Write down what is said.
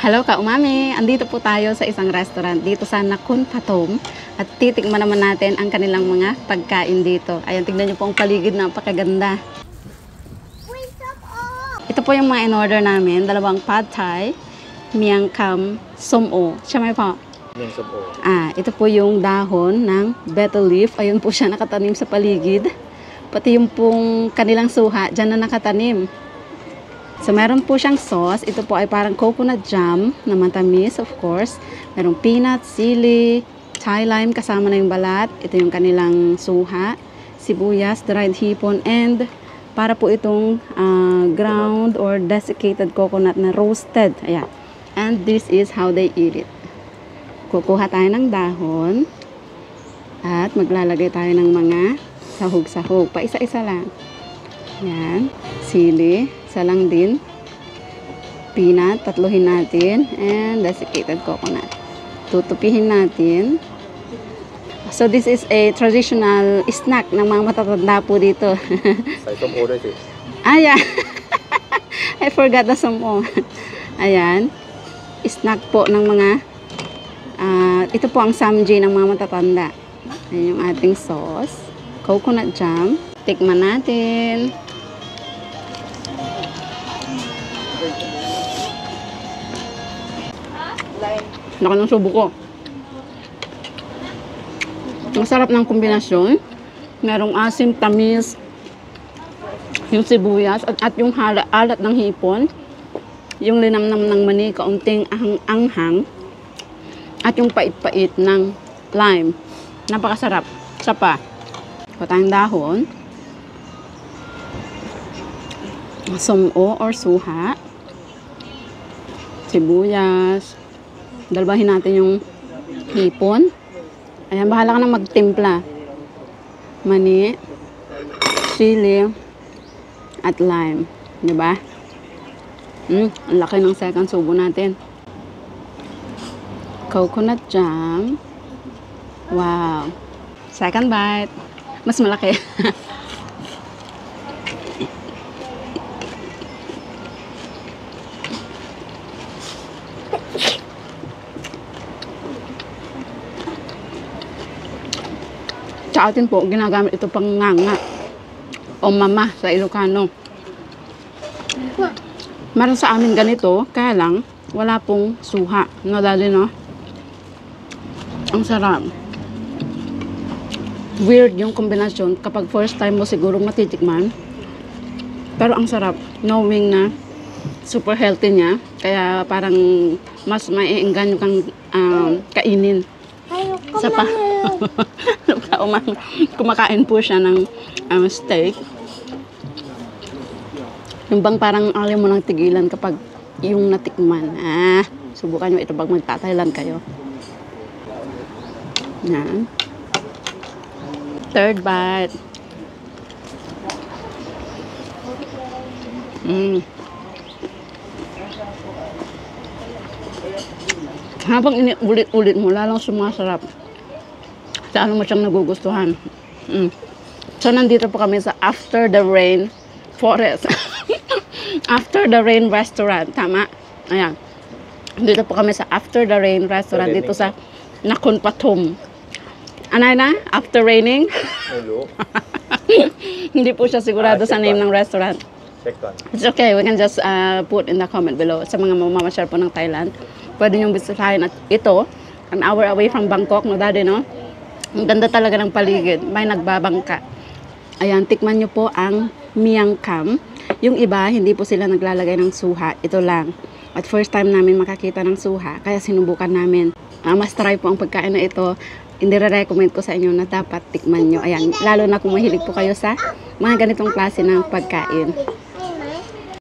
Hello ka-umami! Andito po tayo sa isang restaurant dito sa Nakhon Pathom at titikman naman natin ang kanilang mga pagkain dito. Ayan, tignan nyo po ang paligid, napakaganda. Ito po yung mga in-order namin, dalawang pad thai, miang kham, som-o. Siya may po. Miang som-o. Ito po yung dahon ng betel leaf. Ayun po siya nakatanim sa paligid. Pati yung pong kanilang suha, dyan na nakatanim. So, meron po siyang sauce. Ito po ay parang coconut jam na matamis, of course. Merong peanut, sili, Thai lime, kasama na yung balat. Ito yung kanilang suha, sibuyas, dried hipon, and para po itong ground or desiccated coconut na roasted. Ayan. And this is how they eat it. Kukuha tayo ng dahon at maglalagay tayo ng mga sahog-sahog. Pa isa-isa lang. Ayan. Sili. Isa lang din. Peanut, tatluhin natin. And desiccated coconut. Tutupihin natin. So, this is a traditional snack ng mga matatanda po dito. Say som-oด้วยสิ Yeah. I forgot the som-o. Ayan. Snack po ng mga ito po ang samji ng mga matatanda. Ayan yung ating sauce. Coconut jam. Tikman natin. Laki ng subo ko. Ang sarap ng kombinasyon. Merong asim, tamis, yung sibuyas, at yung alat ng hipon, yung linamnam ng mani, kaunting anghang, at yung pait-pait ng lime. Napakasarap. Isa pa. Patayang dahon. Som-o or suha. Sibuyas. Dalbahin natin yung hipon. Ayan, bahala ka na magtimpla. Mani, sili, at lime. Diba? Ang laki ng second subo natin. Coconut jam. Wow. Second bite. Mas malaki. Sa atin po, ginagamit ito pang nganga o mama sa Ilocano. Meron sa amin ganito, kaya lang, wala pong suha. Nadali, no? Ang sarap. Weird yung kombinasyon kapag first time mo siguro matitikman. Pero ang sarap, knowing na super healthy niya. Kaya parang mas maiengganyo kang kainin. Isa pa. Kumakain po siya ng steak. Yung bang parang ayaw mo nang tigilan kapag yung natikman. Subukan nyo ito pag magta-Thailand kayo. Yan. Third bite. Habang ulit-ulit mo, lalong sumasarap. Saan mo siyang nagugustuhan. So, nandito po kami sa After the Rain Forest. After the Rain Restaurant. Tama? Ayan. Dito po kami sa After the Rain Restaurant. Dito sa Nakhon Pathom. Anay na? After raining? Hindi po siya sigurado sa name ng restaurant. It's okay. We can just put in the comment below. Sa mga mamamasyal po ng Thailand, pwede nyo bisitahin. At ito, an hour away from Bangkok, no, daddy, no? Ang ganda talaga ng paligid. May nagbabangka. Ayan, tikman nyo po ang miang kham. Yung iba, hindi po sila naglalagay ng suha. Ito lang. At first time namin makakita ng suha, kaya sinubukan namin. Mas try po ang pagkain na ito. Hindi re-recommend ko sa inyo na dapat tikman nyo. Ayan, lalo na kung mahilig po kayo sa mga ganitong klase ng pagkain.